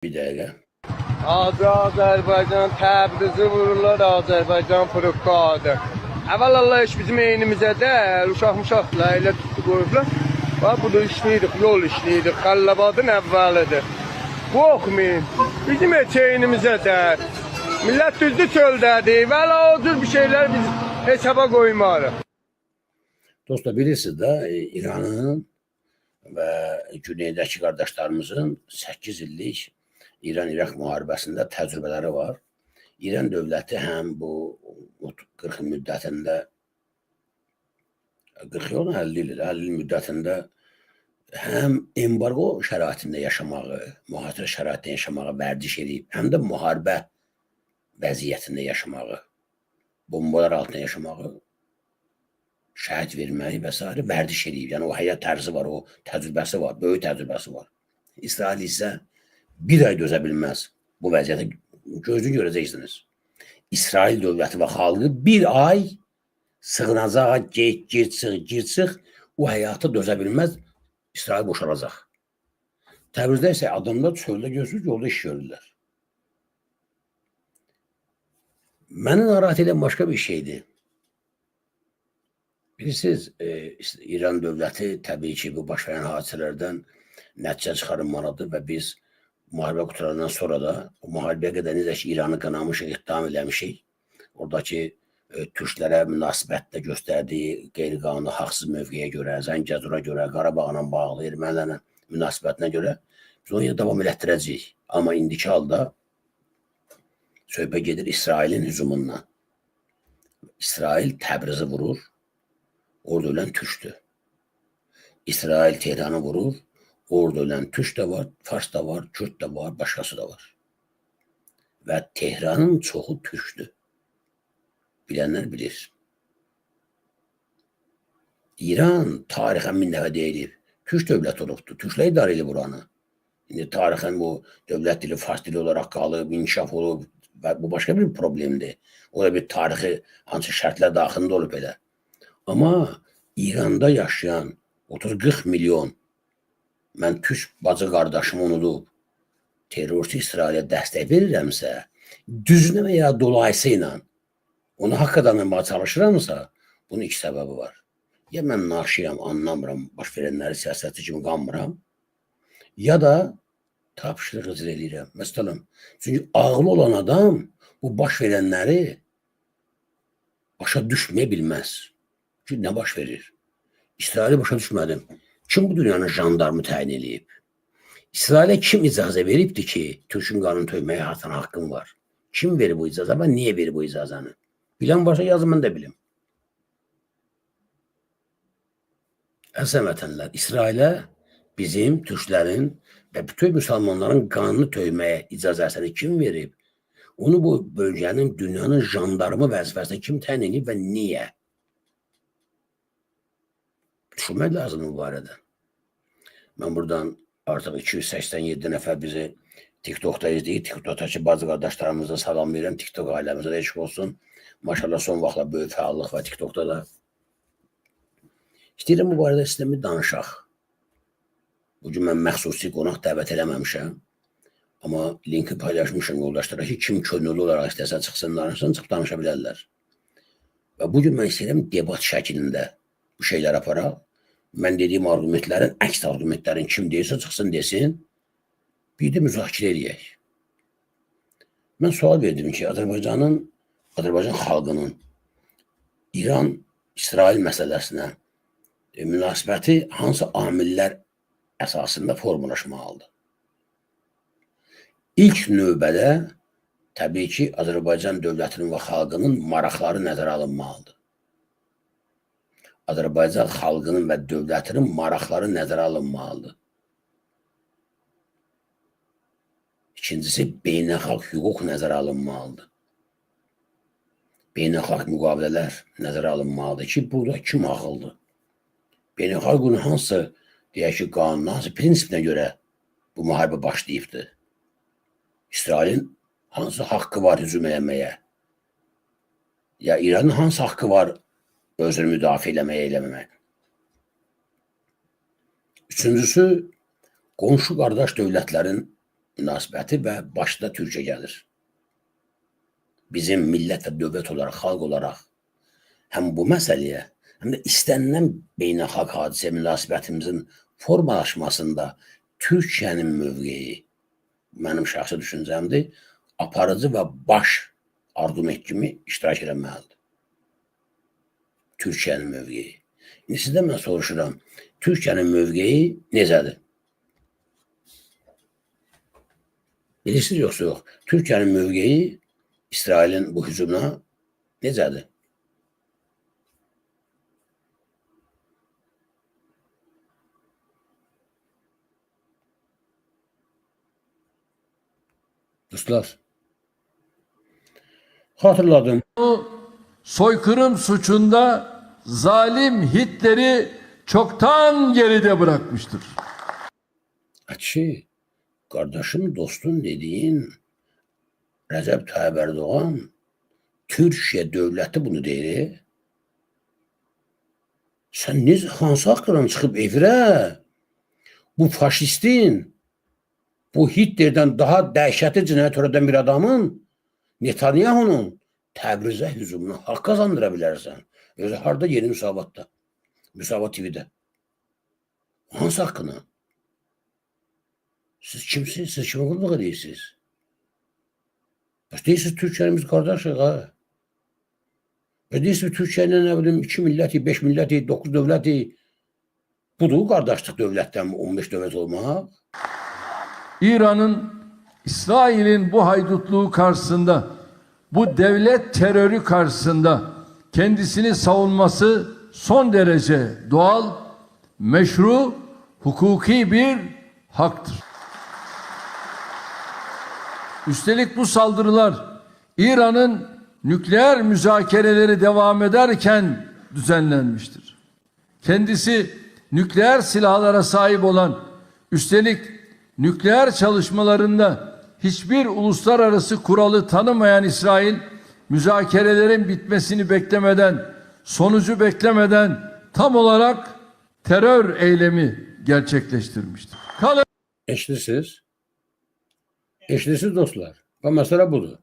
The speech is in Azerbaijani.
Bir dəqiqə. Azərbaycan Təbrizi vururlar, Azərbaycan fırıqadır. Əvvəl Allah iş bizim eynimizə də, uşaq-muşaqla elə tutdu qoyublar. Bax, bu da işləyirdik, yol işləyirdik, Xəllabadın əvvəlidir. Qorxmayın, bizim eynimizə də. Millət düzdür çöldədir, vələ o cür bir şeylər biz hesaba qoymarıq. Dostlar, bilirsiniz də, İranın və güneydəki qardaşlarımızın 8 illik İran-İraq müharibəsində təcrübələri var. İran dövləti həm bu 40 il müddətində 40 yıl 50 il müddətində həm embargo şəraitində yaşamağı, mühasirə şəraitində yaşamağı vərdiş edib, həm də müharibə vəziyyətində yaşamağı, bombalar altında yaşamağı, şəhid verməyi və s. vərdiş edib. Yəni o həyat tərzi var, o təcrübəsi var, böyük təcrübəsi var. İsrail isə bir ay dözə bilməz bu vəziyyətə. Gözünü görəcəksiniz. İsrail dövləti və xalqı bir ay sığınacaq, gir çıx, o həyata dözə bilməz, İsrail boşalacaq. Təbrizdə isə adamlar çöldə gözlük, yolda iş görürlər. Məni narahat edən başqa bir şeydir. Bilirsiniz, İran dövləti təbii ki, bu baş verən hadisələrdən nəticə çıxarılmalıdır və biz müharibə qutarandan sonra da o müharibəyə qədər necə ki, İranı qınamışıq, ittiham eləmişik. Oradakı türklərə münasibətdə göstərdiyi qeyri-qanuni, haqsız mövqeyə görə, Zəngəzura görə, Qarabağla bağlı, ermənilərlə münasibətinə görə biz onu davam elətdirəcəyik. Amma indiki halda söhbət gedir İsrailin hücumundan. İsrail Təbrizi vurur, orada ölən türkdür. İsrail Tehranı vurur, orada ölən türk də var, fars da var, kürd də var, başqası da var. Və Tehranın çoxu türkdür. Bilənlər bilir. İran tarixən min dəfə deyilib, türk dövlət olubdur, türklər idarə edib buranı. İndi tarixən bu dövlət dili, fars dili olaraq qalıb, inkişaf olub və bu başqa bir problemdir. O da bir tarixi hansı şərtlər daxilində olub elə. Amma İranda yaşayan 30-40 milyon, mən türk bacı qardaşımı unudub, terrorist İsrailə dəstək verirəmsə, düzünə və ya dolayısı ilə onu haqq adamlamağa çalışıramsa, bunun iki səbəbi var. Ya mən naşıyam, anlamıram, baş verənləri siyasətçi kimi qanmıram, ya da tapşırıq icra edirəm. Məsələn, çünki ağlı olan adam bu baş verənləri başa düşməyə bilməz. Çünki nə baş verir? İsraili başa düşmədim. Kim bu dünyanın jandarmı təyin edib? İsrailə kim icazə veribdir ki, türkün qanını töyməyə artan haqqın var? Kim verir bu icazə və niyə verir bu icazəni? Bilən varsa yazın, mən də bilim. Əziz vətənlər, İsrailə bizim türklərin və bütün müsəlmanların qanını töyməyə icazəsini kim verib? Onu bu bölgənin, dünyanın jandarmı vəzifəsində kim təyin edib və niyə? Düşünmək lazımdır bu barədə. Mən buradan artıq 287 nəfər bizi TikTok'da izləyir. TikTok'dakı bazı qardaşlarımıza salam verirəm. TikTok ailəmizə də eşq olsun. Maşallah son vaxtlar böyük fəallıq var TikTok'da da. İstəyirəm bu barədə sizlə bir danışaq. Bugün mən məxsusi qonaq dəvət eləməmişəm. Amma linki paylaşmışım yoldaşlara ki, kim könüllü olaraq istəsə çıxsınlar, çıxıb danışa bilərlər. Və bugün mən istəyirəm debat şəklində bu şeylər aparaq. Mən dediyim argumentlərin, əks argumentlərin kim deyirsə çıxsın desin, bir də müzakirə edək. Mən sual verdim ki, Azərbaycan xalqının İran-İsrail məsələsinə münasibəti hansı amillər əsasında formalaşmalıdır? İlk növbədə təbii ki, Azərbaycan dövlətinin və xalqının maraqları nəzərə alınmalıdır. Azərbaycan xalqının və dövlətinin maraqları nəzərə alınmalıdır. İkincisi, beynəlxalq hüquq nəzərə alınmalıdır. Beynəlxalq müqavilələr nəzərə alınmalıdır ki, burada kim haqlıdır? Beynəlxalq bunun hansı, deyək ki, qanuna, hansı prinsipinə görə bu müharibə başlayıbdır? İsrailin hansı haqqı var hücum eləməyə? Ya İranın hansı haqqı var özünü müdafiə eləməyə? Üçüncüsü, qonşu qardaş dövlətlərin münasibəti və başda Türkiyə gəlir. Bizim millət və dövlət olaraq, xalq olaraq həm bu məsələyə, həm də istənilən beynəlxalq hadisə münasibətimizin formalaşmasında Türkiyənin mövqeyi, mənim şəxsi düşüncəmdir, aparıcı və baş arqument kimi iştirak eləməlidir. Türkiyənin mövqeyi. İndi sizdən mən soruşuram, Türkiyənin mövqeyi necədir? Bilirsiniz yoxsa yox? Türkiyənin mövqeyi İsrailin bu hücumuna necədir? Dostlar, hatırladım. Soykırım suçunda zalim Hitler'i çoktan geride bırakmıştır. Açı, kardeşim, dostun dediğin Recep Tayyip Erdoğan, Türkiye devleti bunu deyir. Sen ne hansı hakkından çıkıp efirə bu faşistin, bu Hitler'den daha dəhşətli cinayət törədən bir adamın, Netanyahu'nun Təbrizə hücumuna haqq kazandıra bilərsən. Özü harda? Yeni Müsavat'ta. Müsavat TV'de. Hansı hakkına? Siz kimsiniz? Siz kime qulluq edirsiniz? Deyirsiniz Türkiyəmiz qardaşıq ha. Deyirsiniz Türkiyənin nə bilim 2 milləti, 5 milləti, 9 dövləti. Budur qardaşlıq dövlətdən 15 dövlət olmaq. İran'ın İsrail'in bu haydutluğu karşısında, bu devlet terörü karşısında kendisini savunması son derece doğal, meşru, hukuki bir haktır. Üstelik bu saldırılar İran'ın nükleer müzakereleri devam ederken düzenlenmiştir. Kendisi nükleer silahlara sahip olan, üstelik nükleer çalışmalarında hiçbir uluslararası kuralı tanımayan İsrail, müzakerelerin bitmesini beklemeden, sonucu beklemeden tam olarak terör eylemi gerçekleştirmiştir. Eşlirsiniz. Eşlirsiniz dostlar. Və məsələ budur.